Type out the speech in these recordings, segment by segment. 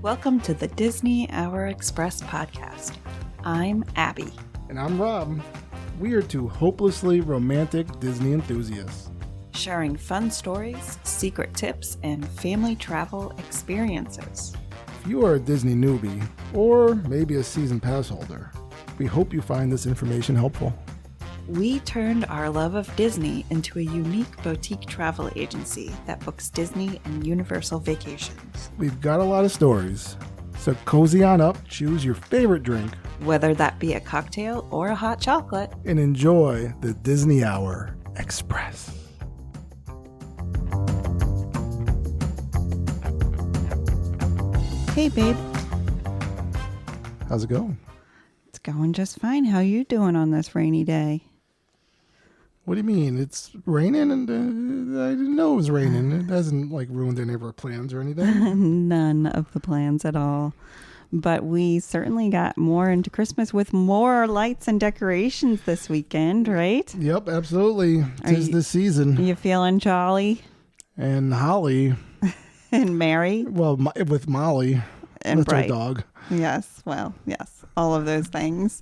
Welcome to the Disney Hour Express podcast. I'm Abbie. And I'm Rob. We are two hopelessly romantic Disney enthusiasts, Sharing fun stories, secret tips, and family travel experiences. If you are a Disney newbie, or maybe a season pass holder, we hope you find this information helpful. We turned our love of Disney into a unique boutique travel agency that books Disney and Universal vacations. We've got a lot of stories, so cozy on up, choose your favorite drink, Whether that be a cocktail or a hot chocolate, and enjoy the Disney Hour Express. Hey babe, How's it going? it's going just fine. How you doing on this rainy day? What do you mean? It's raining and I didn't know it was raining. It hasn't ruined any of our plans or anything. None of the plans at all. But we certainly got more into Christmas with more lights and decorations this weekend, right? Yep, absolutely. Tis the season. You feeling jolly And Holly, and merry well, with Molly, and that's bright? our dog. Yes, well, yes, all of those things.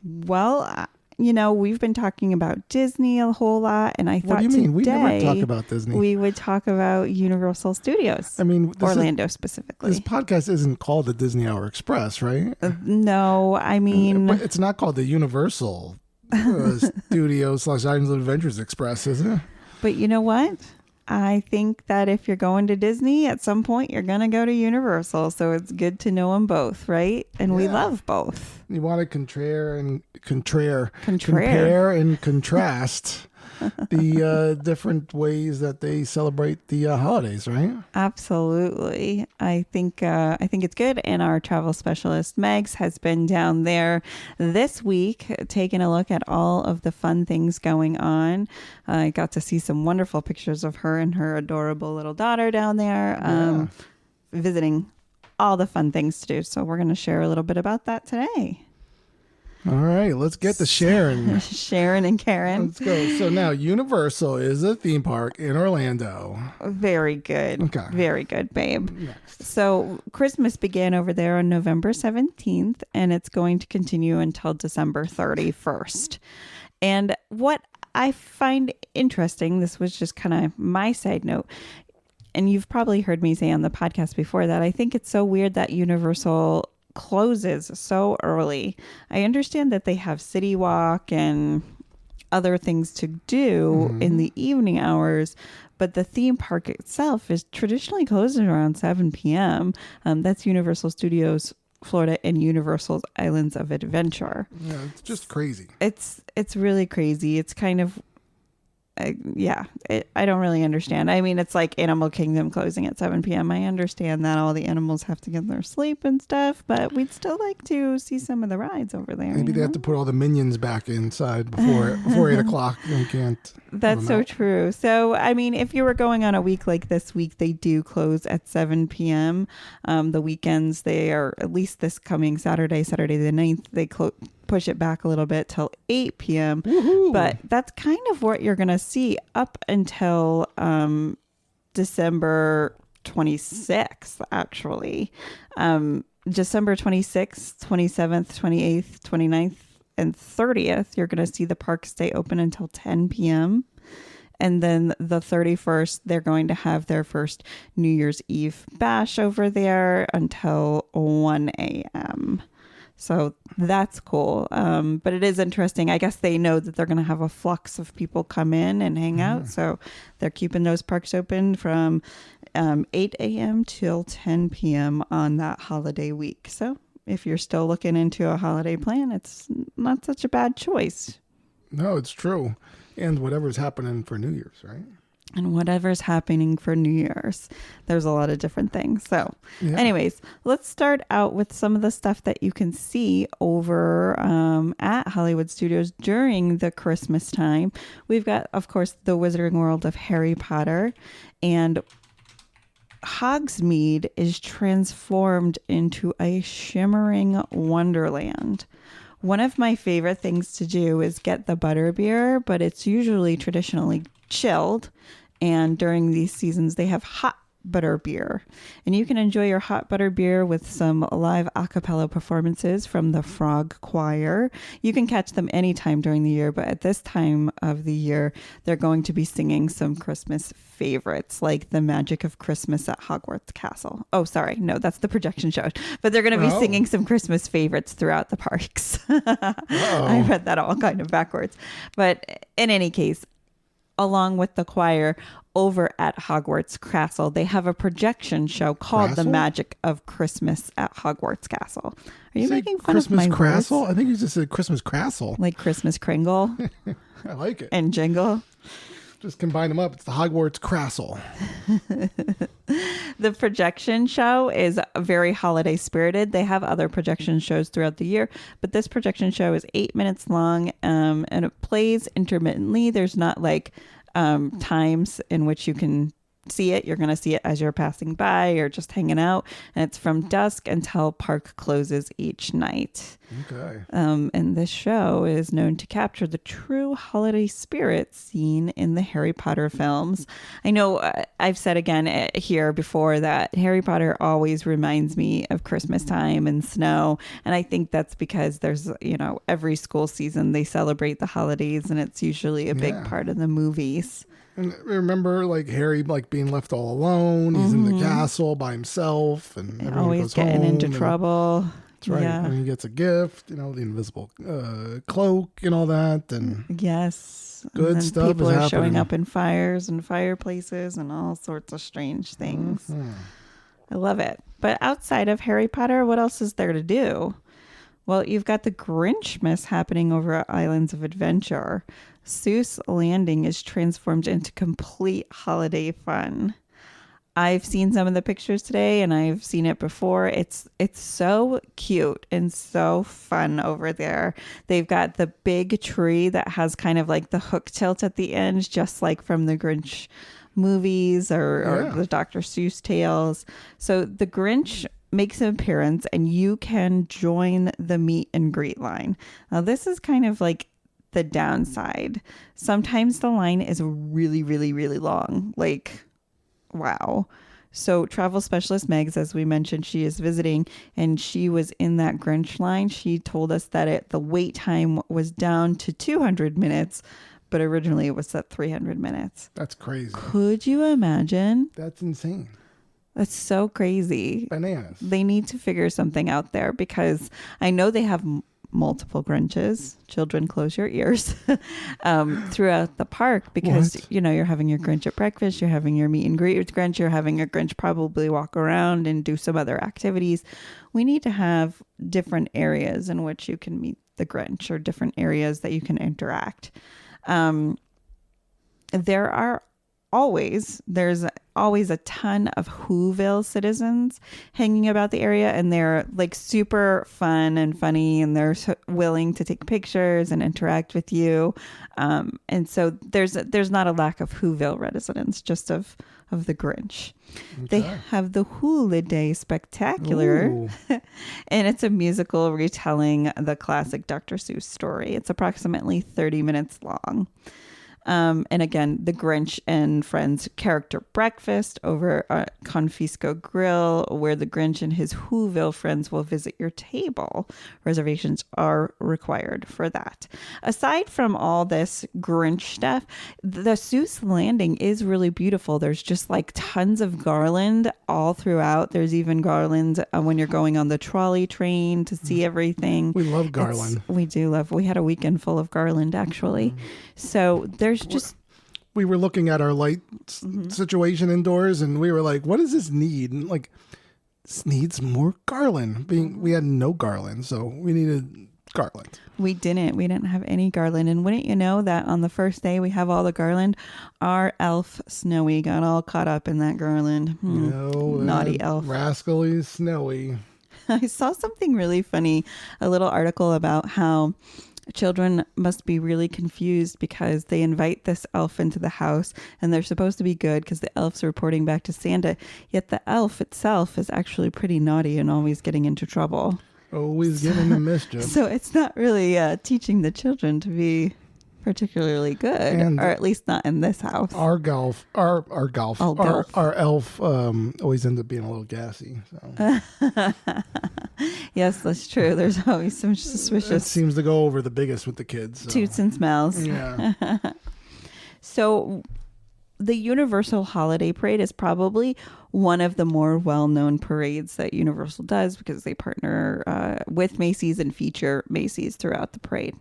Well, we've been talking about Disney a whole lot, and I thought What do you mean? We never today talk about Disney. we would talk about Universal Studios. I mean, Orlando specifically. This podcast isn't called the Disney Hour Express, right? No, I mean, But it's not called the Universal Studios / Islands of Adventures Express, is it? but you know what? I think that if you're going to Disney, at some point you're going to go to Universal. So it's good to know them both, right? And we Yeah. love both. You want to compare and contrast the different ways that they celebrate the holidays, right? Absolutely. I think it's good. And our travel specialist, Megs, has been down there this week taking a look at all of the fun things going on. I got to see some wonderful pictures of her and her adorable little daughter down there, visiting all the fun things to do. So we're going to share a little bit about that today. All right, let's get to sharing. Sharon and Karen. Let's go. So now Universal is a theme park in Orlando. Very good. Okay. Very good, babe. Next. So Christmas began over there on November 17th, and it's going to continue until December 31st. And what I find interesting, this was just kind of my side note, and you've probably heard me say on the podcast before that I think it's so weird that Universal closes so early. I understand that they have City Walk and other things to do in the evening hours, but the theme park itself is traditionally closed around 7 p.m. That's Universal Studios Florida and Universal's Islands of Adventure. Yeah, it's just crazy. It's really crazy. It's kind of I don't really understand. I mean, it's like Animal Kingdom closing at 7 p.m. I understand that all the animals have to get their sleep and stuff, but we'd still like to see some of the rides over there. Maybe they have to put all the minions back inside before 8 o'clock. You can't. That's so true. So, I mean, if you were going on a week like this week, they do close at 7 p.m. The weekends, they are, at least this coming Saturday the 9th, they push it back a little bit till 8 p.m. Woohoo. But that's kind of what you're going to see up until December 26th, actually. December 26th, 27th, 28th, 29th, and 30th, you're going to see the park stay open until 10 p.m. And then the 31st, they're going to have their first New Year's Eve bash over there until 1 a.m. So that's cool. But it is interesting. I guess they know that they're going to have a flux of people come in and hang out. So they're keeping those parks open from 8 a.m. till 10 p.m. on that holiday week. So if you're still looking into a holiday plan, it's not such a bad choice. No, it's true. And whatever's happening for New Year's, right? And whatever's happening for New Year's. There's a lot of different things. So anyways, let's start out with some of the stuff that you can see over at Hollywood Studios during the Christmas time. We've got, of course, the Wizarding World of Harry Potter, and Hogsmeade is transformed into a shimmering wonderland. One of my favorite things to do is get the butterbeer, but it's usually traditionally chilled. And during these seasons, they have hot butter beer. And you can enjoy your hot butter beer with some live a cappella performances from the Frog Choir. You can catch them anytime during the year, but at this time of the year, they're going to be singing some Christmas favorites like The Magic of Christmas at Hogwarts Castle. Oh, sorry. No, that's the projection show. But they're going to be singing some Christmas favorites throughout the parks. I read that all kind of backwards. But in any case, along with the choir over at Hogwarts Castle, they have a projection show called The Magic of Christmas at Hogwarts Castle. Are you making fun of my Castle? words? I think you just said Christmas Castle. Like Christmas Kringle? I like it. And Jingle? Just combine them up. It's the Hogwarts Castle. The projection show is very holiday spirited. They have other projection shows throughout the year, but this projection show is 8 minutes long, and it plays intermittently. There's not like times in which you can see it. You're going to see it as you're passing by or just hanging out, and it's from dusk until park closes each night. Okay. And this show is known to capture the true holiday spirit seen in the Harry Potter films. I know I've said again here before that Harry Potter always reminds me of Christmas time and snow. And I think that's because there's, every school season they celebrate the holidays, and it's usually a big part of the movies. And remember, like Harry, like being left all alone. He's in the castle by himself, and everyone always goes getting home, into trouble. That's right. Yeah. And he gets a gift, the invisible cloak and all that, and yes, good and stuff. People is are happening. showing up in fires and fireplaces and all sorts of strange things. Mm-hmm. I love it. But outside of Harry Potter, what else is there to do? Well, you've got the Grinchmas happening over at Islands of Adventure. Seuss Landing is transformed into complete holiday fun. I've seen some of the pictures today, and I've seen it before. It's so cute and so fun over there. They've got the big tree that has kind of like the hook tilt at the end, just like from the Grinch movies or the Dr. Seuss tales. So the Grinch makes an appearance, and you can join the meet and greet line. Now, this is kind of like the downside. Sometimes the line is really, really, really long. Like, wow. So travel specialist Megs, as we mentioned, she is visiting, and she was in that Grinch line. She told us that the wait time was down to 200 minutes, but originally it was at 300 minutes. That's crazy. Could you imagine? That's insane. That's so crazy. Bananas. They need to figure something out there, because I know they have multiple Grinches. Children, close your ears. Throughout the park, because you're having your Grinch at breakfast, you're having your meet and greet with Grinch, you're having your Grinch probably walk around and do some other activities. We need to have different areas in which you can meet the Grinch, or different areas that you can interact. There's always a ton of Whoville citizens hanging about the area, and they're like super fun and funny, and they're willing to take pictures and interact with you. And so there's not a lack of Whoville residents, just of the Grinch. Okay. They have the Holiday Spectacular, and it's a musical retelling the classic Dr. Seuss story. It's approximately 30 minutes long. And again, the Grinch and Friends character breakfast over at Confisco Grill, where the Grinch and his Whoville friends will visit your table. Reservations are required for that. Aside from all this Grinch stuff, the Seuss Landing is really beautiful. There's just like tons of garland all throughout. There's even garland when you're going on the trolley train to see everything. We love garland. We had a weekend full of garland, actually. So there's we were looking at our light situation indoors, and we were like, what does this need? And like, this needs more garland. We had no garland, so we needed garland. We didn't have any garland. And wouldn't you know that on the first day we have all the garland, our elf Snowy got all caught up in that garland. Naughty elf. Rascally Snowy. I saw something really funny, a little article about how children must be really confused because they invite this elf into the house, and they're supposed to be good because the elf's reporting back to Santa, yet the elf itself is actually pretty naughty and always getting into trouble. Always getting the mischief. So it's not really teaching the children to be particularly good, And or at least not in this house. our Golf. elf always ends up being a little gassy. So. Yes, that's true. There's always some It suspicious seems to go over the biggest with the kids. So. toots and smells. Yeah. So the Universal Holiday Parade is probably one of the more well-known parades that Universal does because they partner with Macy's and feature Macy's throughout the parade.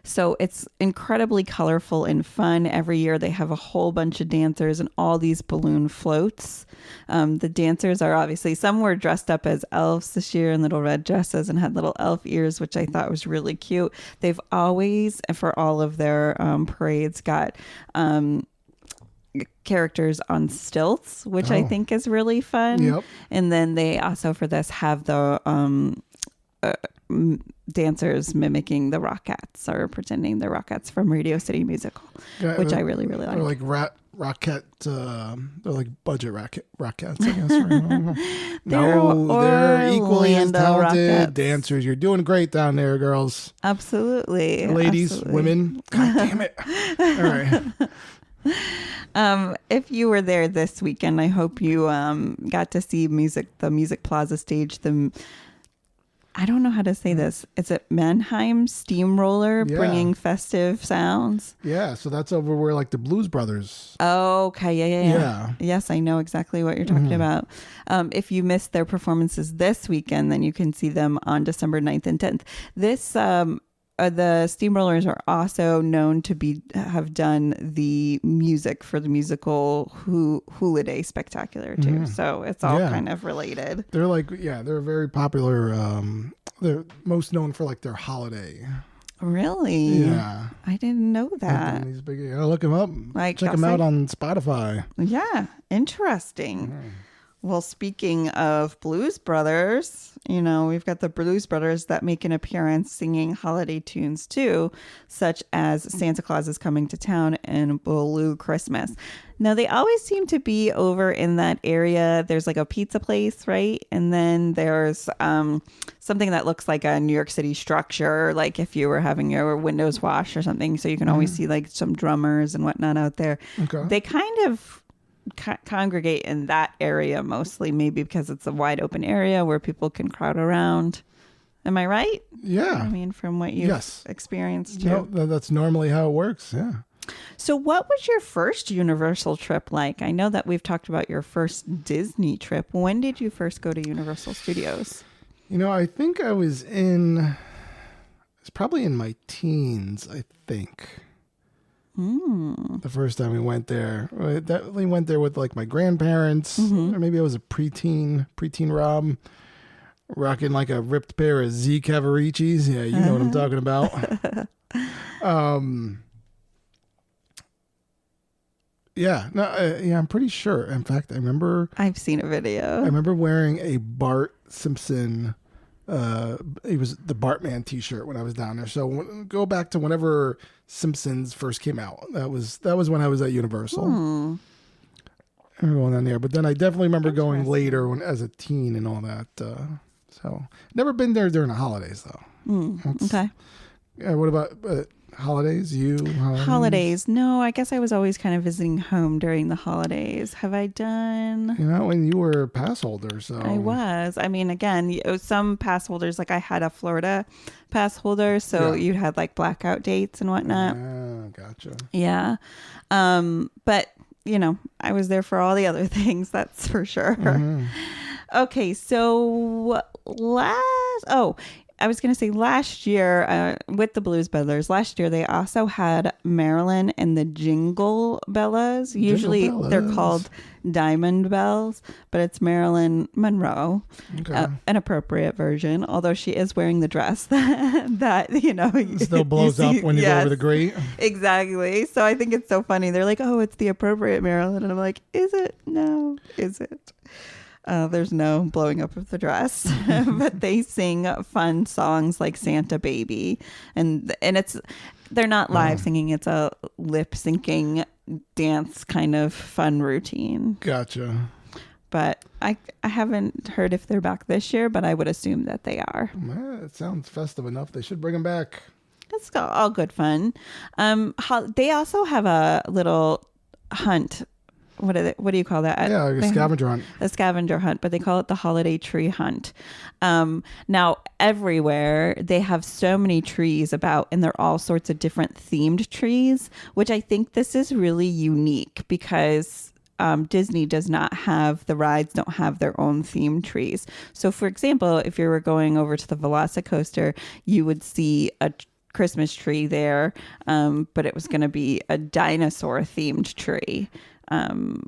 So it's incredibly colorful and fun. Every year they have a whole bunch of dancers and all these balloon floats. The dancers are obviously, some were dressed up as elves this year in little red dresses and had little elf ears, which I thought was really cute. They've always, for all of their parades, got characters on stilts, which I think is really fun. Yep. And then they also, for this, have the dancers mimicking the Rockettes or pretending they're Rockettes from Radio City Musical, which I really, really like. They're like Rockette, they're like budget Rockettes, I guess. Right? They're equally as talented Rockettes. dancers. You're doing great down there, girls. Absolutely. Ladies, Absolutely. women. God damn it. All right. If you were there this weekend, I hope you got to see the Music Plaza stage. I don't know how to say this. Is it Mannheim Steamroller bringing festive sounds? Yeah, so that's over where like the Blues Brothers. Oh, okay. Yeah. Yeah. Yes, I know exactly what you're talking about. If you missed their performances this weekend, then you can see them on December 9th and 10th. The Steamrollers are also known to have done the music for the musical Holiday Spectacular too. So it's all kind of related. They're like, they're very popular. They're most known for like their holiday. Really? Yeah. I didn't know that. These big, look them up. Check them out on Spotify. Yeah. Interesting. Well, speaking of Blues Brothers, we've got the Blues Brothers that make an appearance singing holiday tunes too, such as Santa Claus is Coming to Town and Blue Christmas. Now, they always seem to be over in that area. There's like a pizza place, right? And then there's something that looks like a New York City structure, like if you were having your windows washed or something. So you can always see like some drummers and whatnot out there. Okay. They kind of congregate in that area mostly, maybe because it's a wide open area where people can crowd around. Am I right? Yeah. I mean, from what you've experienced too. No, that's normally how it works. Yeah. So what was your first Universal trip like? I know that we've talked about your first Disney trip. When did you first go to Universal Studios? I think it's probably in my teens, I think. The first time we went there, I definitely went there with like my grandparents, or maybe I was a preteen Rob, rocking like a ripped pair of Z Cavaricis. Yeah, you know what I'm talking about. I'm pretty sure. In fact, I've seen a video. I remember wearing a Bart Simpson. It was the Bartman T-shirt when I was down there. So go back to whenever Simpsons first came out. That was when I was at Universal. I remember going down there, but then I definitely remember going later as a teen and all that. So never been there during the holidays though. Okay. What about holidays? Holidays? No, I guess I was always kind of visiting home during the holidays. Have I done? When you were a pass holder, so I was. I mean, again, some pass holders, like I had a Florida pass holder, so you had like blackout dates and whatnot. Gotcha. Yeah, but I was there for all the other things. That's for sure. Okay, so I was going to say last year with the Blues Brothers, last year they also had Marilyn and the Jingle Bellas. Usually they're called Diamond Bells, but it's Marilyn Monroe, an appropriate version, although she is wearing the dress that it still blows up when you go over the grate. Exactly. So I think it's so funny. They're like, oh, it's the appropriate Marilyn. And I'm like, is it? No, is it? There's no blowing up of the dress, but they sing fun songs like Santa Baby, and they're not live singing. It's a lip syncing dance kind of fun routine. Gotcha. But I haven't heard if they're back this year, but I would assume that they are. It sounds festive enough. They should bring them back. That's all good fun. They also have a little hunt. What do you call that? Yeah, like a scavenger hunt. A scavenger hunt, but they call it the holiday tree hunt. Now, everywhere they have so many trees about, and they're all sorts of different themed trees, which I think this is really unique because Disney does not have, the rides don't have their own themed trees. So, for example, if you were going over to the Velocicoaster, you would see a Christmas tree there, but it was going to be a dinosaur themed tree.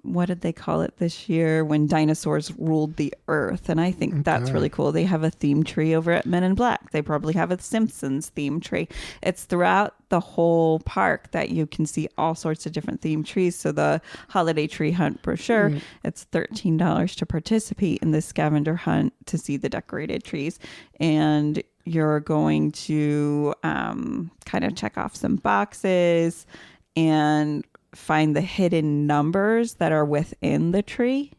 What did they call it this year when dinosaurs ruled the earth? And I think that's really cool. They have a theme tree over at Men in Black. They probably have a Simpsons theme tree. It's throughout the whole park that you can see all sorts of different theme trees. So the holiday tree hunt brochure, it's $13 to participate in this scavenger hunt to see the decorated trees. And you're going to kind of check off some boxes and find the hidden numbers that are within the tree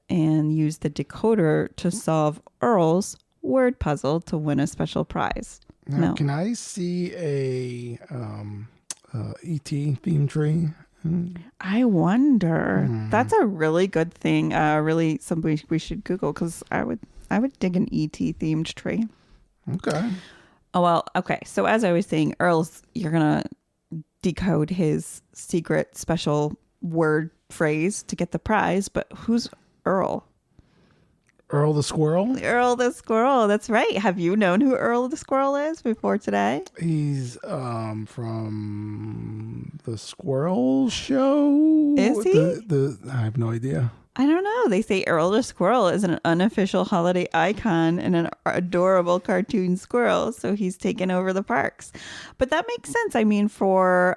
and use the decoder to solve Earl's word puzzle to win a special prize. Now, can I see a E.T. theme tree? I wonder. That's a really good thing. Really something we should Google, because I would dig an E.T. themed tree. Okay. Oh, well, okay. So as I was saying, Earl's, you're going to decode his secret special word phrase to get the prize, but who's Earl? Earl the Squirrel? Earl the Squirrel, that's right. Have you known who Earl the Squirrel is before today? He's from the Squirrel Show. Is he? I have no idea. I don't know. They say Earl the Squirrel is an unofficial holiday icon and an adorable cartoon squirrel, so he's taken over the parks. But that makes sense. I mean, for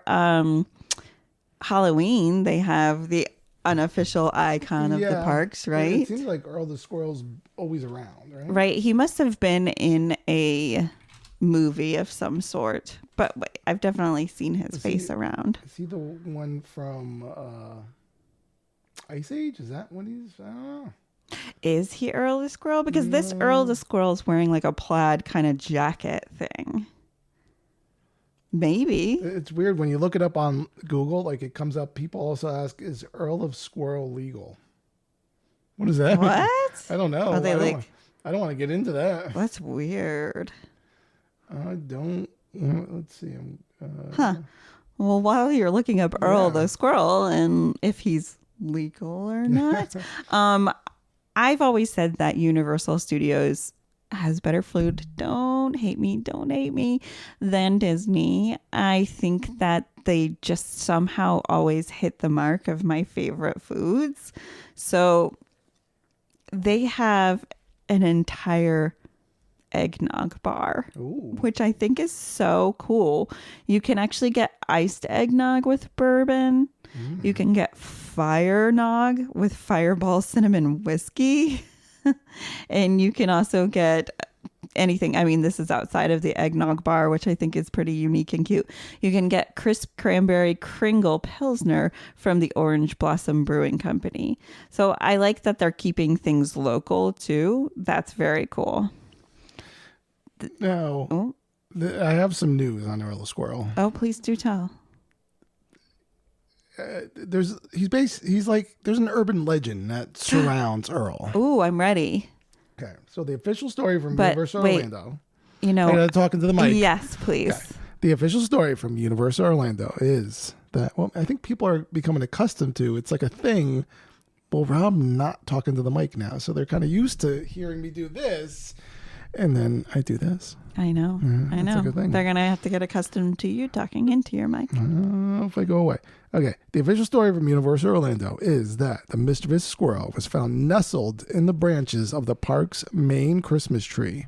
Halloween, they have the unofficial icon of the parks, right? It seems like Earl the Squirrel's always around, right? Right. He must have been in a movie of some sort, but I've definitely seen his face around. Is he the one from Ice Age? Is that what he's? I don't know. Is he Earl the Squirrel? Because this Earl the Squirrel is wearing like a plaid kind of jacket thing. Maybe. It's weird when you look it up on Google, like it comes up, people also ask, is Earl of Squirrel legal? What is that? What? I don't know. Are they I don't want to get into that. That's weird. I don't. Let's see. Well, while you're looking up Earl the Squirrel and if he's legal or not, I've always said that Universal Studios has better food. Don't hate me than Disney. I think that they just somehow always hit the mark of my favorite foods. So they have an entire eggnog bar, which I think is so cool. You can actually get iced eggnog with bourbon. You can get fire nog with Fireball cinnamon whiskey. And you can also get anything. I mean, this is outside of the eggnog bar, which I think is pretty unique and cute. You can get crisp cranberry Kringle Pilsner from the Orange Blossom Brewing Company. So I like that they're keeping things local too. That's very cool. Now, I have some news on Earl the Squirrel. Oh, please do tell. There's an urban legend that surrounds Earl. Ooh, I'm ready. Okay, so the official story from Universal Orlando. You know, talking to the mic. Yes, please. Okay. The official story from Universal Orlando is that, well, I think people are becoming accustomed to. It's like a thing. Well, Rob not talking to the mic now, so they're kind of used to hearing me do this, and then I do this. I know. I know. They're going to have to get accustomed to you talking into your mic. If I go away. Okay. The official story from Universal Orlando is that the mischievous squirrel was found nestled in the branches of the park's main Christmas tree.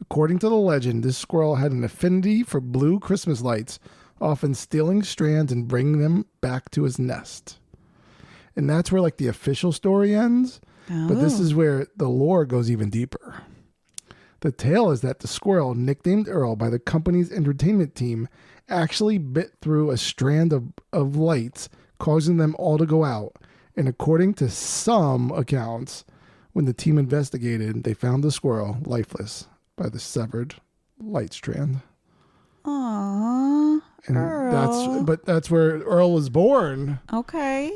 According to the legend, this squirrel had an affinity for blue Christmas lights, often stealing strands and bringing them back to his nest. And that's where like the official story ends. Oh. But this is where the lore goes even deeper. The tale is that the squirrel, nicknamed Earl by the company's entertainment team, actually bit through a strand of lights, causing them all to go out. And according to some accounts, when the team investigated, they found the squirrel lifeless by the severed light strand. Aw, And Earl. that's where Earl was born. Okay.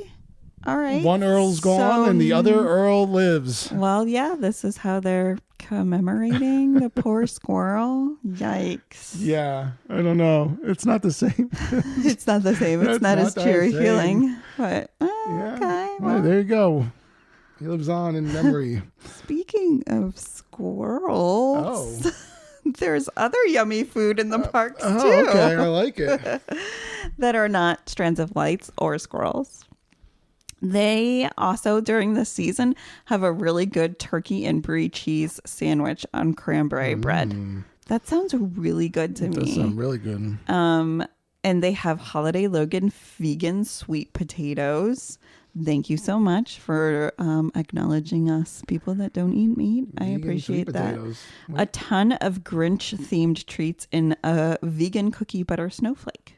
All right. One Earl's gone and the other Earl lives. Well, yeah, this is how they're commemorating the poor squirrel. Yikes. Yeah, I don't know. It's not the same. It's not the same. It's not as that cheery same. feeling. But Yeah. okay. Well, there you go. He lives on in memory. Speaking of squirrels, there's other yummy food in the parks too. Okay, I like it. That are not strands of lights or squirrels. They also, during the season, have a really good turkey and brie cheese sandwich on cranberry bread. That sounds really good to me. That sounds really good. And they have Holiday Logan vegan sweet potatoes. Thank you so much for acknowledging us, people that don't eat meat. I Vegan appreciate sweet that. potatoes. A ton of Grinch-themed treats in a vegan cookie butter snowflake.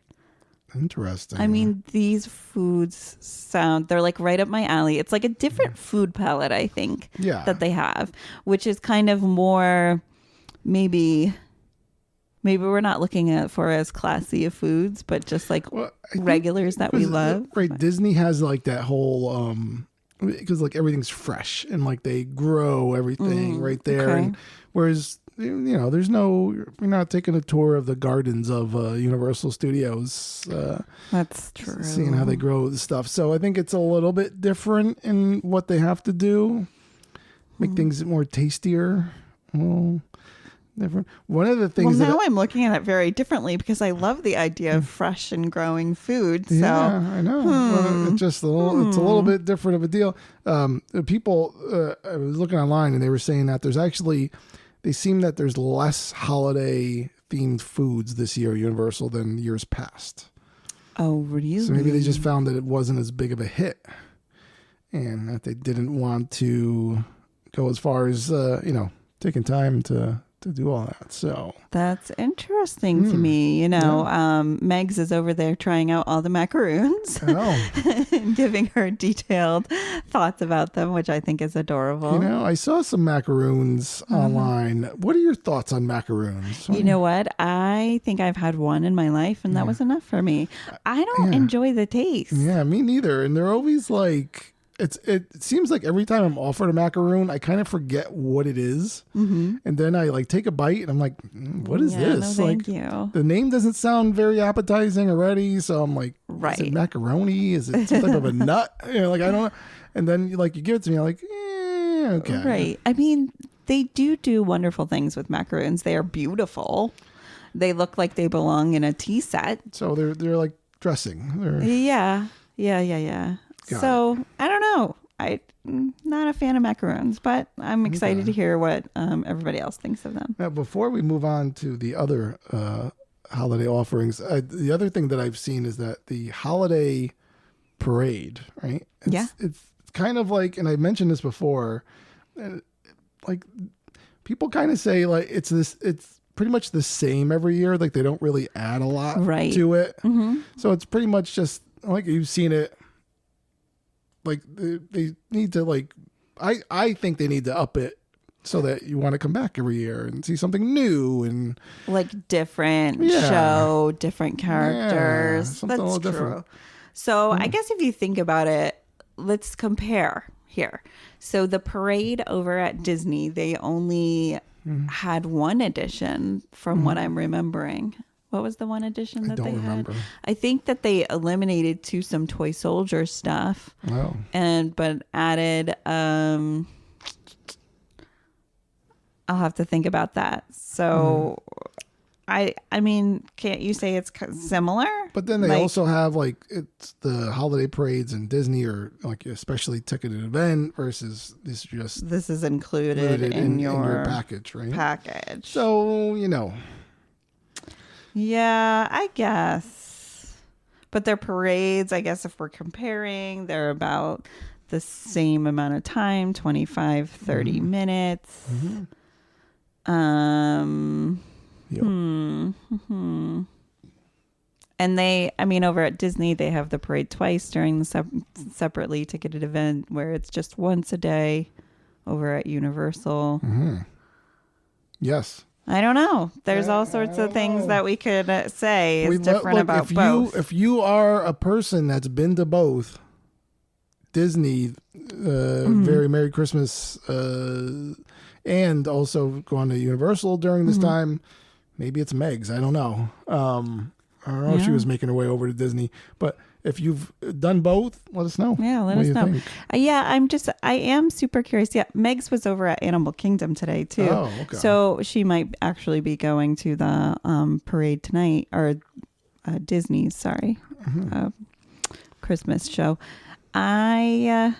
Interesting. I mean, these foods they're like right up my alley. It's like a different food palette, I think, that they have, which is kind of more maybe we're not looking at for as classy of foods, but just like regulars that we love. Right. Disney has like that whole, because like everything's fresh and like they grow everything right there. Okay. And whereas, you're not taking a tour of the gardens of Universal Studios. That's true. Seeing how they grow the stuff. So I think it's a little bit different in what they have to do. Make things more tastier. Well, different. One of the things now I'm looking at it very differently because I love the idea of fresh and growing food. So yeah, I know. Well, it's just it's a little bit different of a deal. People, I was looking online and they were saying that they seem that there's less holiday themed foods this year at Universal than years past. Oh, really? So maybe they just found that it wasn't as big of a hit and that they didn't want to go as far as, taking time to do all that. So that's interesting to me. Megs is over there trying out all the macaroons and giving her detailed thoughts about them, which I think is adorable. I saw some macaroons online. What are your thoughts on macaroons? You know what? I think I've had one in my life and that was enough for me. I don't enjoy the taste. Yeah, me neither. And they're always like, it seems like every time I'm offered a macaroon, I kind of forget what it is. Mm-hmm. And then I like take a bite and I'm like, what is this? No, thank you. The name doesn't sound very appetizing already. So I'm like, is it macaroni? Is it some type of a nut? I don't know. And then you give it to me. I'm like, okay. Right. I mean, they do wonderful things with macaroons. They are beautiful. They look like they belong in a tea set. So they're like dressing. Yeah. So I don't know. I'm not a fan of macaroons, but I'm excited to hear what everybody else thinks of them. Now, before we move on to the other holiday offerings, the other thing that I've seen is that the holiday parade, right? It's kind of like, and I mentioned this before, like people kind of say like it's pretty much the same every year. Like they don't really add a lot to it. Mm-hmm. So it's pretty much just like you've seen it. Like they need to I think they need to up it so that you want to come back every year and see something new and like different show, different characters. That's a little true. Different. So I guess if you think about it, let's compare here. So the parade over at Disney, they only had one edition from what I'm remembering. What was the one edition that they remember. had? I think that they eliminated some Toy Soldier stuff. Oh. But added I'll have to think about that. So I mean, can't you say it's similar? But then they also have it's the holiday parades in Disney or like especially ticketed event versus this is included in your package, right? Package. So, Yeah, I guess. But their parades, I guess if we're comparing, they're about the same amount of time, 25, 30 minutes. Mm-hmm. And over at Disney, they have the parade twice during the separately ticketed event where it's just once a day over at Universal. Mm-hmm. Yes. I don't know. There's all sorts of things that we could say is different about both. If you are a person that's been to both Disney, very Merry Christmas, and also going to Universal during this time, maybe it's Meg's. I don't know. I don't know if she was making her way over to Disney, but if you've done both, let us know. Yeah, let us know. I am super curious. Yeah, Meg's was over at Animal Kingdom today too. Oh, okay. So she might actually be going to the parade tonight, or Disney's, Christmas show. I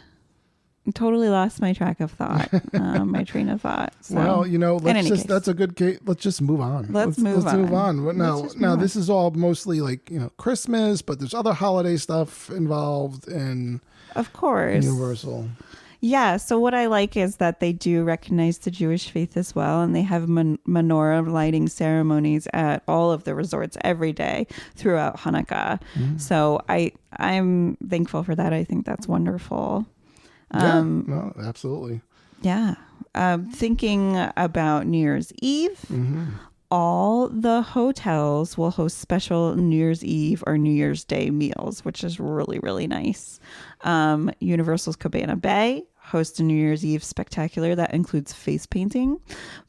totally lost my track of thought, my train of thought. So, well, that's a good case. Let's just move on. Let's move on. Now this is all mostly like, Christmas, but there's other holiday stuff involved in, of course, Universal. Yeah. So what I like is that they do recognize the Jewish faith as well. And they have menorah lighting ceremonies at all of the resorts every day throughout Hanukkah. So I'm thankful for that. I think that's wonderful. No, absolutely. Yeah. Thinking about New Year's Eve, all the hotels will host special New Year's Eve or New Year's Day meals, which is really, really nice. Universal's Cabana Bay hosts a New Year's Eve spectacular that includes face painting,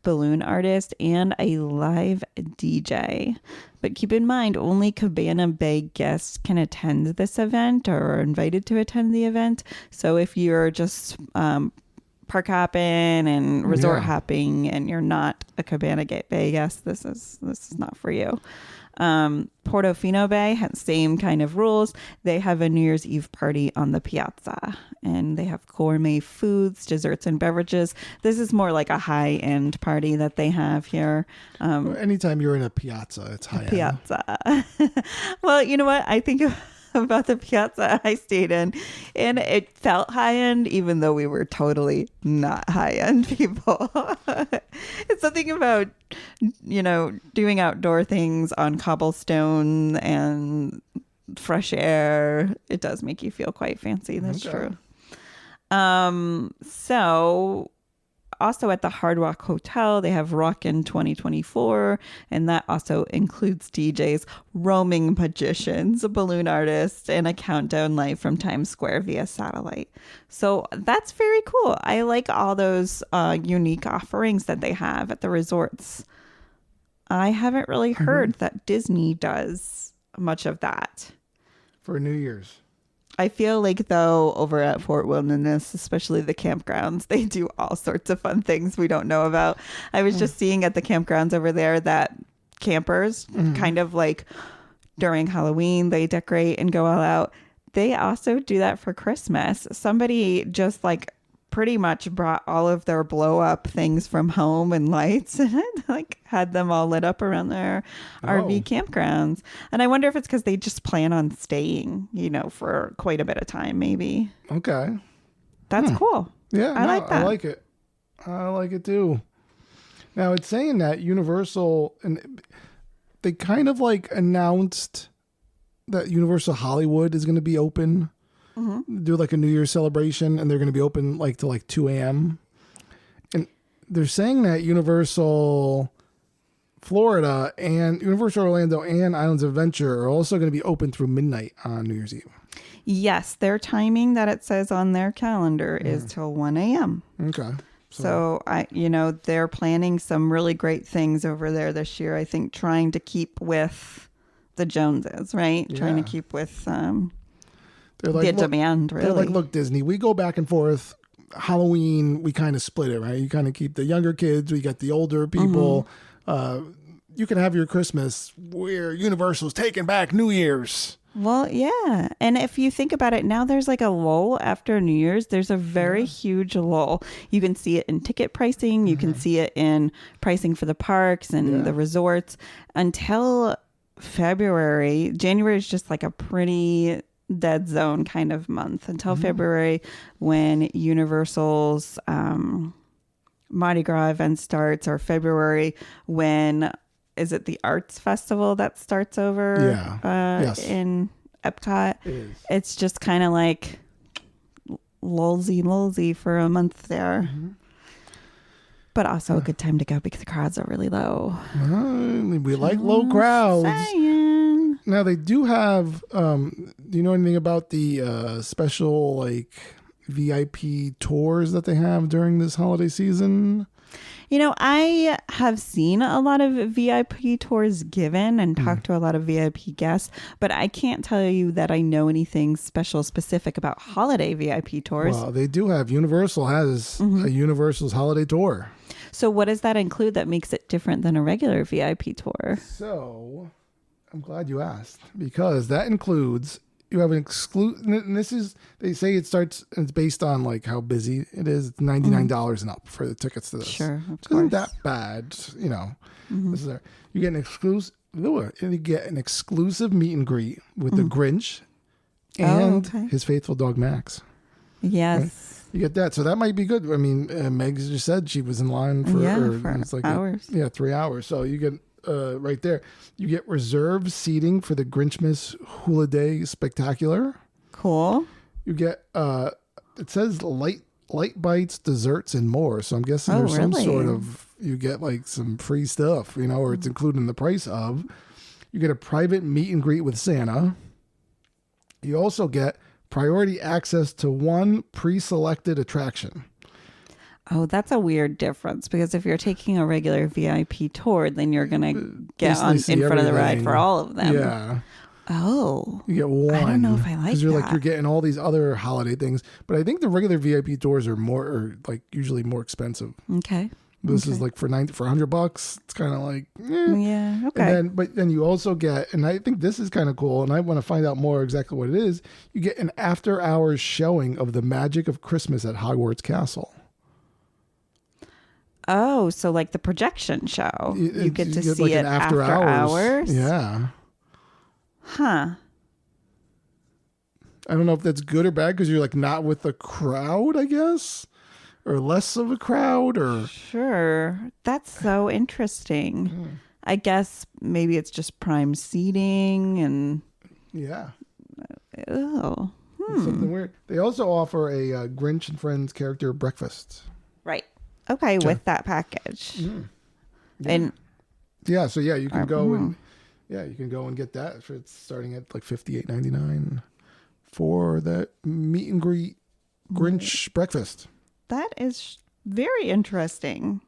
balloon artist, and a live DJ. But keep in mind, only Cabana Bay guests can attend this event or are invited to attend the event. So if you're just park hopping and resort hopping and you're not a Cabana Bay guest, this is not for you. Portofino Bay has same kind of rules. They have a New Year's Eve party on the piazza, and they have gourmet foods, desserts, and beverages. This is more like a high-end party that they have here. Anytime you're in a piazza, it's high-end. Piazza. Well, you know what? I think about the piazza I stayed in, and it felt high-end, even though we were totally not high-end people. It's something about, doing outdoor things on cobblestone and fresh air. It does make you feel quite fancy. That's true. So also at the Hard Rock Hotel, they have Rockin' 2024, and that also includes DJs, roaming magicians, balloon artists, and a countdown live from Times Square via satellite. So that's very cool. I like all those unique offerings that they have at the resorts. I haven't really heard that Disney does much of that. For New Year's. I feel like, though, over at Fort Wilderness, especially the campgrounds, they do all sorts of fun things we don't know about. I was just seeing at the campgrounds over there that campers, kind of like during Halloween, they decorate and go all out. They also do that for Christmas. Somebody just pretty much brought all of their blow up things from home and lights and had them all lit up around their RV campgrounds. And I wonder if it's because they just plan on staying, for quite a bit of time, maybe. Okay. That's cool. Yeah, I like that. I like it. I like it too. Now it's saying that Universal, and they kind of announced that Universal Hollywood is going to be open. Do a New Year's celebration, and they're going to be open till 2 a.m. And they're saying that Universal Florida and Universal Orlando and Islands of Adventure are also going to be open through midnight on New Year's Eve. Yes, their timing that it says on their calendar is till 1 a.m. Okay. So they're planning some really great things over there this year. I think trying to keep with the Joneses, right? Yeah. Trying to keep with the demand, really. They're look, Disney, we go back and forth. Halloween, we kind of split it, right? You kind of keep the younger kids, we got the older people. You can have your Christmas where Universal's taking back New Year's. Well, yeah. And if you think about it, now there's a lull after New Year's. There's a very huge lull. You can see it in ticket pricing. You can see it in pricing for the parks and the resorts. Until February, January is just a pretty dead zone kind of month until February, when Universal's Mardi Gras event starts, or February when is it the Arts Festival that starts over in Epcot. It's just kind of lulzy for a month there. But also a good time to go because the crowds are really low. We like low crowds. Saying. Now they do have. Do you know anything about the special like VIP tours that they have during this holiday season? You know, I have seen a lot of VIP tours given and talked to a lot of VIP guests, but I can't tell you that I know anything specific about holiday VIP tours. Well, they do have. Universal has a Universal's holiday tour. So what does that include that makes it different than a regular VIP tour? So I'm glad you asked, because that includes, you have an exclusive, and this is, they say it's based on like how busy it is. It's $99 and up for the tickets to this. Sure, of Isn't course. that bad? You know, this is you get an exclusive meet and greet with the Grinch and his faithful dog Max. Yes. Right? You get that, so that might be good. I mean, Meg just said she was in line for it's like hours. 3 hours. So you get right there. You get reserved seating for the Grinchmas Hula Day Spectacular. Cool. You get it says light bites, desserts, and more. So I'm guessing there's some sort of, you get like some free stuff, you know, or it's included in the price of. You get a private meet and greet with Santa. You also get priority access to one pre-selected attraction. Oh, that's a weird difference, because if you're taking a regular VIP tour, then you're going to get Basically on see in front of the ride everything. for all of them. Yeah. Oh. You get one. I don't know if I like because you're that. like, you're getting all these other holiday things, but I think the regular VIP tours are usually more expensive. Okay. This is like for $100. It's kind of like, Yeah. Okay. But then you also get, and I think this is kind of cool, and I want to find out more exactly what it is. You get an after-hours showing of the magic of Christmas at Hogwarts Castle. Oh, so like the projection show. You get to see like it after hours? Yeah. Huh. I don't know if that's good or bad, because you're like not with the crowd, I guess, or less of a crowd, or Sure. That's so interesting. I guess maybe it's just prime seating and yeah. oh. It's something weird. They also offer a Grinch and Friends character breakfast. Right. Okay, with that package. Yeah. And yeah, so yeah, you can go and get that. It's starting at like $58.99 for that meet and greet Grinch breakfast. that is very interesting.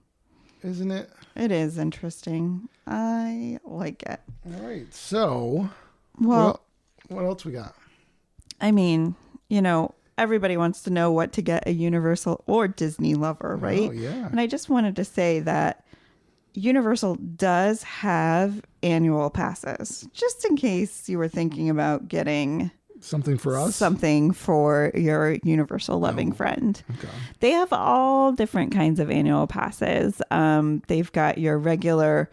Isn't it? It is interesting. I like it. All right. So, Well, what else we got? I mean, you know, everybody wants to know what to get a Universal or Disney lover, right? Oh, yeah. And I just wanted to say that Universal does have annual passes, just in case you were thinking about getting Something for us? something for your Universal loving friend. Okay. They have all different kinds of annual passes. They've got your regular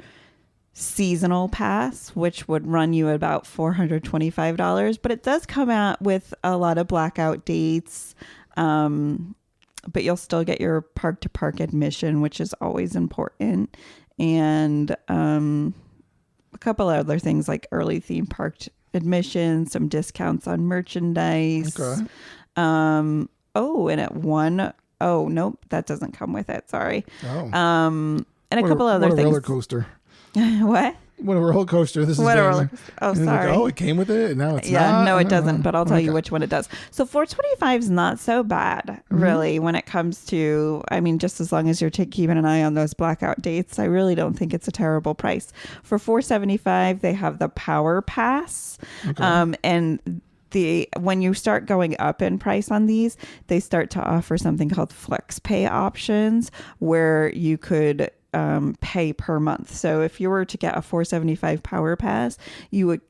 seasonal pass, which would run you about $425, but it does come out with a lot of blackout dates. But you'll still get your park to park admission, which is always important. And a couple other things like early theme park admission, some discounts on merchandise. Okay. And at nope, that doesn't come with it. Sorry. Oh. And a couple other what a things. roller coaster. What? What a roller coaster. This is What a doing. roller coaster. Oh, And sorry. like, it came with it, and now it's Yeah, not. no, it doesn't, Oh, but I'll tell you okay. which one it does. So $425 is not so bad, really, when it comes to, I mean, just as long as you're keeping an eye on those blackout dates, I really don't think it's a terrible price. For $475, they have the Power Pass, and when you start going up in price on these, they start to offer something called flex pay options, where you could pay per month. So if you were to get a $475 Power Pass, you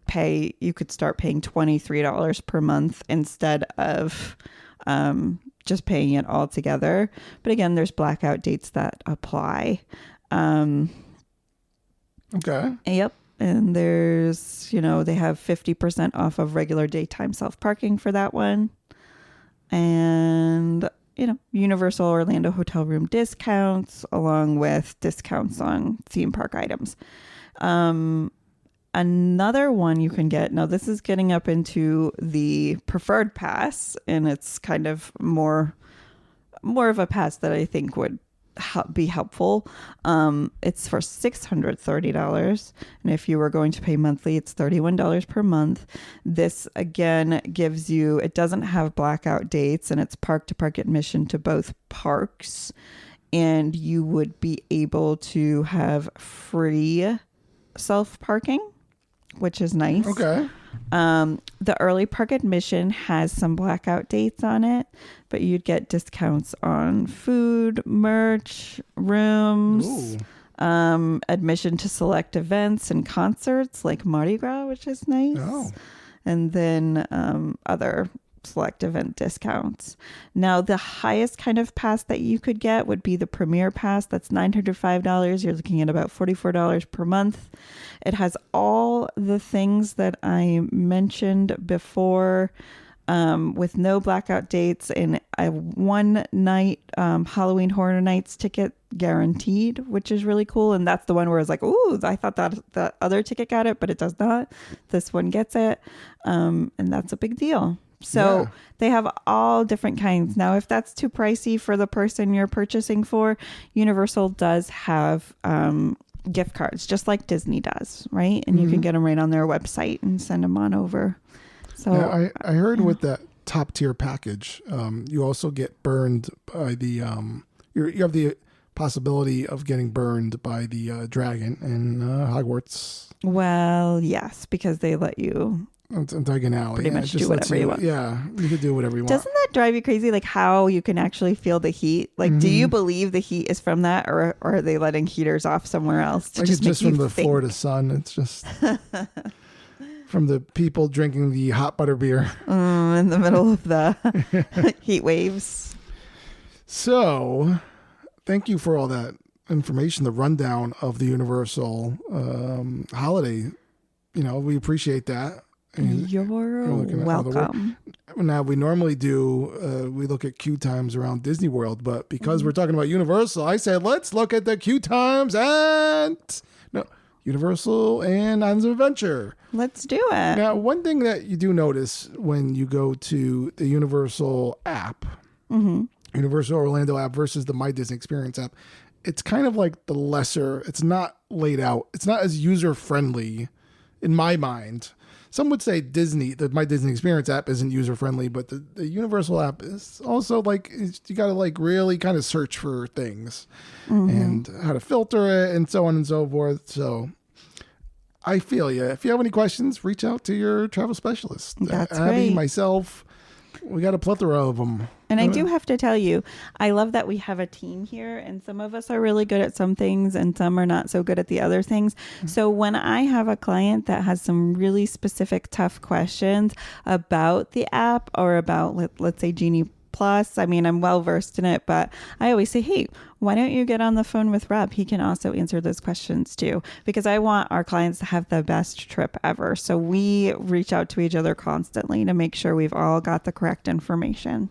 could start paying $23 per month instead of just paying it all together. But again, there's blackout dates that apply. Okay. Yep. And there's, they have 50% off of regular daytime self-parking for that one. And Universal Orlando hotel room discounts, along with discounts on theme park items. Another one you can get, now this is getting up into the preferred pass, and it's kind of more of a pass that I think would be helpful. It's for $630, and if you were going to pay monthly, it's $31 per month. This again gives you, it doesn't have blackout dates, and it's park to park admission to both parks, and you would be able to have free self parking, which is nice. Okay. The early park admission has some blackout dates on it, but you'd get discounts on food, merch, rooms, admission to select events and concerts like Mardi Gras, which is nice. Oh. And then other select event discounts. Now, the highest kind of pass that you could get would be the Premier Pass. That's $905. You're looking at about $44 per month. It has all the things that I mentioned before, with no blackout dates, and a one night Halloween Horror Nights ticket guaranteed, which is really cool. And that's the one where I was like, ooh, I thought that the other ticket got it, but it does not. This one gets it. And that's a big deal. So they have all different kinds. Now, if that's too pricey for the person you're purchasing for, Universal does have gift cards, just like Disney does, right? And you can get them right on their website and send them on over. So now, I heard with that top tier package, you also get burned by the you have the possibility of getting burned by the dragon in Hogwarts. Well, yes, because they let you It's in Diagon Alley. pretty much do whatever you want. Yeah, you could do whatever you want. Doesn't that drive you crazy? Like how you can actually feel the heat? Like, do you believe the heat is from that, or are they letting heaters off somewhere else to Like just it's just make from you the think? Florida sun. It's just from the people drinking the hot butter beer. In the middle of the heat waves. So, thank you for all that information, the rundown of the Universal holiday. You know, we appreciate that. And You're looking at how the welcome. now, we normally do, we look at queue times around Disney World, but because we're talking about Universal, I said, let's look at the queue times Universal and Islands of Adventure. Let's do it. Now, one thing that you do notice when you go to the Universal app, Universal Orlando app versus the My Disney Experience app, it's kind of like the lesser, it's not laid out. It's not as user-friendly in my mind. Some would say the My Disney Experience app isn't user-friendly, but the Universal app is also like, you got to like really kind of search for things and how to filter it and so on and so forth. So I feel you. If you have any questions, reach out to your travel specialist. That's Abbie, right. myself, we got a plethora of them. And I do have to tell you, I love that we have a team here, and some of us are really good at some things and some are not so good at the other things. So when I have a client that has some really specific, tough questions about the app or about, let's say, Genie Plus, I mean, I'm well versed in it, but I always say, hey, why don't you get on the phone with Rob? He can also answer those questions too, because I want our clients to have the best trip ever. So we reach out to each other constantly to make sure we've all got the correct information.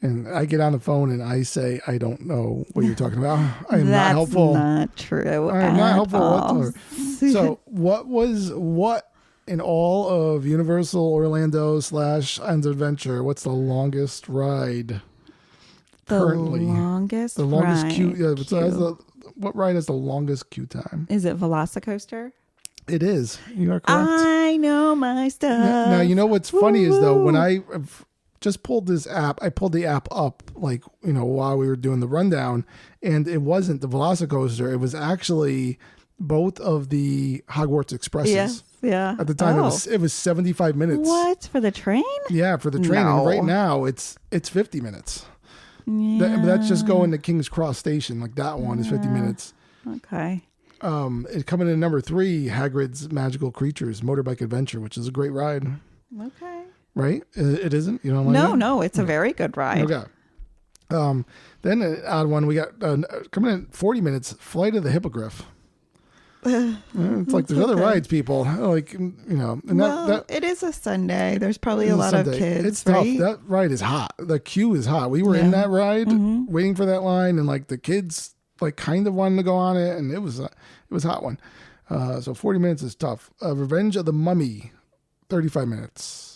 And I get on the phone and I say, I don't know what you're talking about. I am not That's helpful. not true. I am not helpful all. whatsoever. So what in all of Universal Orlando / Islands of Adventure, what's the longest ride currently? The longest Longest queue. Yeah, queue. what ride has the longest queue time? Is it Velocicoaster? It is. You are correct. I know my stuff. Now, you know what's funny is though, when Woo. I just pulled this app, I pulled the app up like, while we were doing the rundown, and it wasn't the Velocicoaster. It was actually both of the Hogwarts Expresses. Yes, yeah. At the time, it was 75 minutes. What, for the train? Yeah, for the train. No. And right now, it's 50 minutes. Yeah. But that's just going to King's Cross Station. Like that one is 50 minutes. Okay. It's coming in number 3, Hagrid's Magical Creatures Motorbike Adventure, which is a great ride. Okay. Right? It isn't? You don't like it? No, it's a very good ride. Okay. Then an odd one, we got coming in 40 minutes, Flight of the Hippogriff. It's like there's other rides, people. Like, and that it is a Sunday. There's probably a is lot of Sunday. kids. It's right? tough. That ride is hot. The queue is hot. We were in that ride waiting for that line, and like the kids like kind of wanted to go on it, and it was a hot one. So 40 minutes is tough. Revenge of the Mummy, 35 minutes.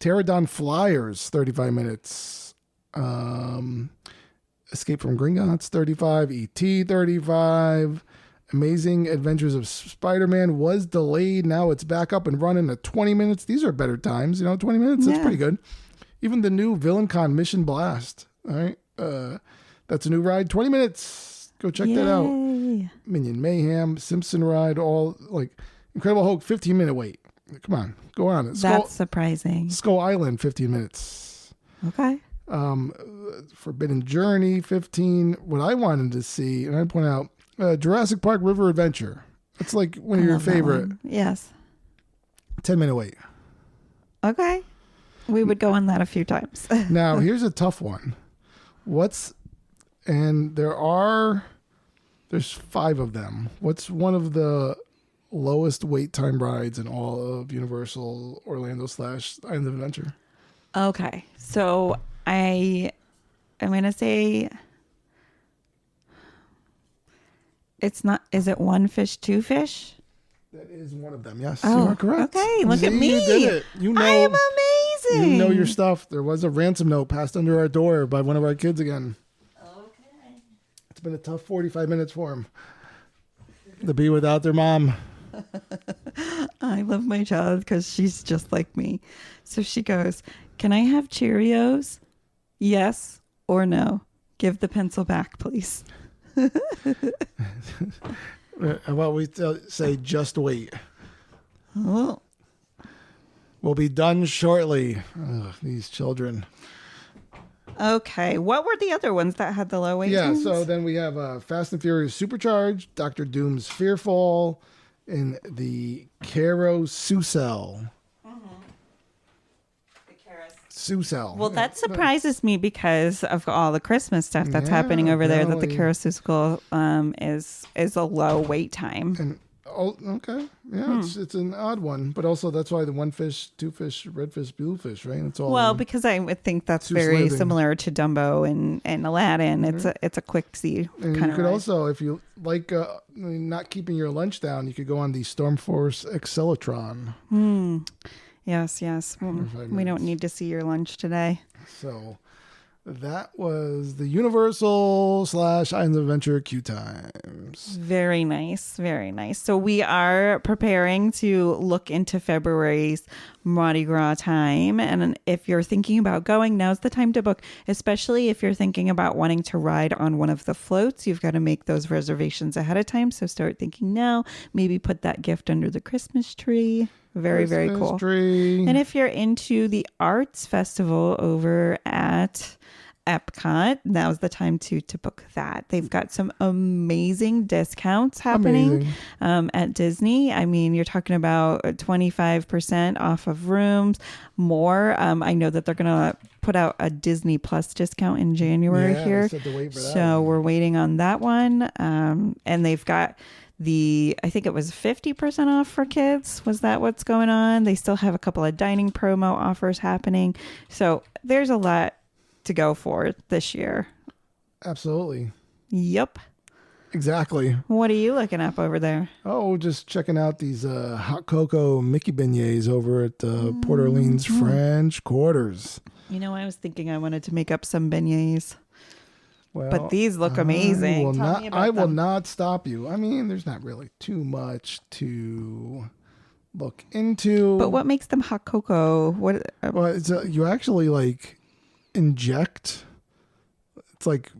Pterodon Flyers, 35 minutes. Escape from Gringotts 35, ET 35. Amazing Adventures of Spider-Man was delayed. Now it's back up and running at 20 minutes. These are better times, 20 minutes. That's pretty good. Even the new VillainCon Mission Blast. All right. That's a new ride. 20 minutes. Go check that out. Minion Mayhem, Simpson Ride, all like Incredible Hulk, 15-minute wait. Come on. Go on. That's surprising. Skull Island, 15 minutes. Okay. Forbidden Journey, 15. What I wanted to see, and I point out, Jurassic Park River Adventure. It's like one of your favorite. Yes. 10-minute wait. Okay. We would go on that a few times. Now, here's a tough one. There's 5 of them. What's one of the lowest wait time rides in all of Universal Orlando / Island of Adventure? Okay. So I'm going to say it's not, is it One Fish, Two Fish? That is one of them. Yes, oh, you are correct. Okay, look at me. You did it. I am amazing. You know your stuff. There was a ransom note passed under our door by one of our kids again. Okay. It's been a tough 45 minutes for them to be without their mom. I love my child because she's just like me. So she goes, "Can I have Cheerios? Yes or no? Give the pencil back, please." How about we say just wait? Oh. We'll be done shortly. Ugh, these children. Okay. What were the other ones that had the low wait Yeah, times? so then we have Fast and Furious Supercharged, Dr. Doom's Fearfall, and the Carousel. Susel. Well, that surprises me because of all the Christmas stuff that's happening over there. That the Carousel is a low wait time. And okay, yeah, it's an odd one, but also that's why the one fish, two fish, red fish, blue fish, right? It's all because I would think that's very slaving. similar to Dumbo and Aladdin. It's a quick see and kind you of could ride. Also, if you like not keeping your lunch down, you could go on the Stormforce Accelatron. Yes. We don't need to see your lunch today. So that was the Universal / Islands of Adventure queue times. Very nice. Very nice. So we are preparing to look into February's Mardi Gras time. And if you're thinking about going, now's the time to book, especially if you're thinking about wanting to ride on one of the floats. You've got to make those reservations ahead of time. So start thinking now. Maybe put that gift under the Christmas tree. Very, very cool. Tree. And if you're into the arts festival over at Epcot, now's the time to book that. They've got some amazing discounts happening at Disney. I mean, you're talking about 25% off of rooms, more. I know that they're going to put out a Disney Plus discount in January here. Said to wait for that so one. we're waiting on that one. And they've got I think it was 50% off for kids. Was that what's going on? They still have a couple of dining promo offers happening. So there's a lot to go for this year. Absolutely. Yep. Exactly. What are you looking up over there? Oh, just checking out these hot cocoa Mickey beignets over at Port Orleans French Quarters. I was thinking I wanted to make up some beignets. Well, but these look amazing. I will not stop you. I mean, there's not really too much to look into. But what makes them hot cocoa? What? Well, it's you actually like inject. It's like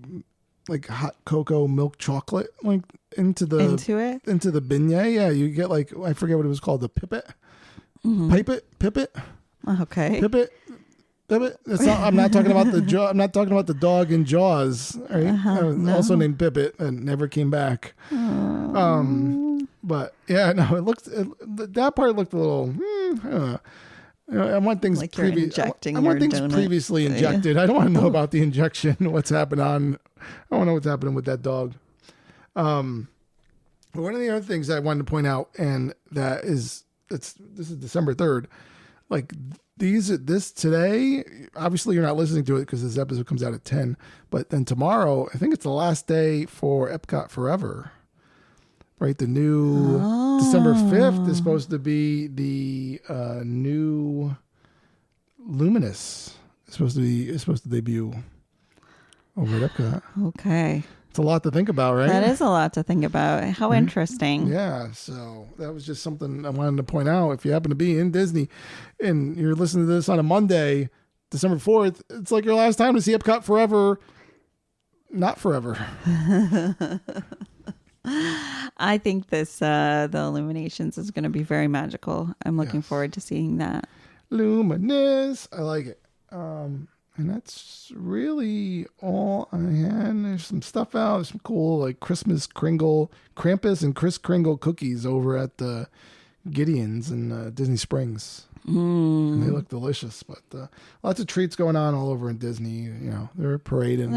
hot cocoa milk chocolate like into it into the beignet. Yeah, you get like I forget what it was called, the pipet, pipet. Okay. Pipet. It's not, I'm not talking about the I'm not talking about the dog in Jaws, right? No. Also named Pippet and never came back. But yeah, no, that part looked a little. I don't know. I want things like you're injecting. I want things donut. previously injected. I don't want to know about the injection. What's happening I want to know what's happening with that dog. One of the other things I wanted to point out, and that is this is December 3rd. Like this today, obviously you're not listening to it because this episode comes out at 10, but then tomorrow, I think it's the last day for Epcot Forever, right? The new December 5th is supposed to be the new Luminous. It's supposed to debut. over at Epcot. Okay. It's a lot to think about, right? That is a lot to think about. How interesting. Yeah, so that was just something I wanted to point out. If you happen to be in Disney and you're listening to this on a Monday, December 4th, it's like your last time to see Epcot forever. Not forever. I think the Illuminations is going to be very magical. I'm looking forward to seeing that. Luminous. I like it. And that's really all I had. There's some stuff out. There's some cool like Christmas Krampus and Kris Kringle cookies over at the Gideon's in Disney Springs. And they look delicious, but lots of treats going on all over in Disney. You know, they're parading.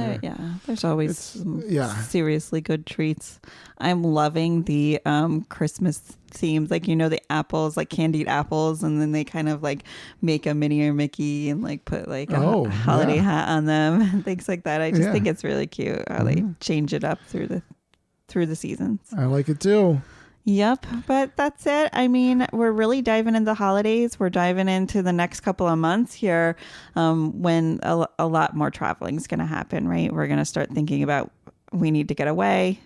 There's always some seriously good treats. I'm loving the Christmas themes, like, you know, the apples, like candied apples, and then they kind of like make a Minnie or Mickey and like put like a holiday hat on them and things like that. I just think it's really cute how they change it up through the seasons. I like it too. Yep, but that's it. I mean, we're really diving into the holidays. We're diving into the next couple of months here when a lot more traveling is going to happen, right? We're going to start thinking about we need to get away,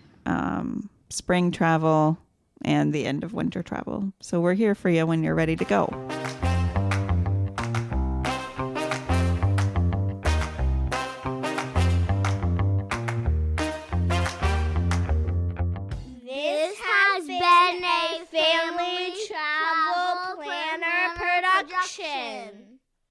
spring travel, and the end of winter travel. So we're here for you when you're ready to go. Been a Family Travel Planner production.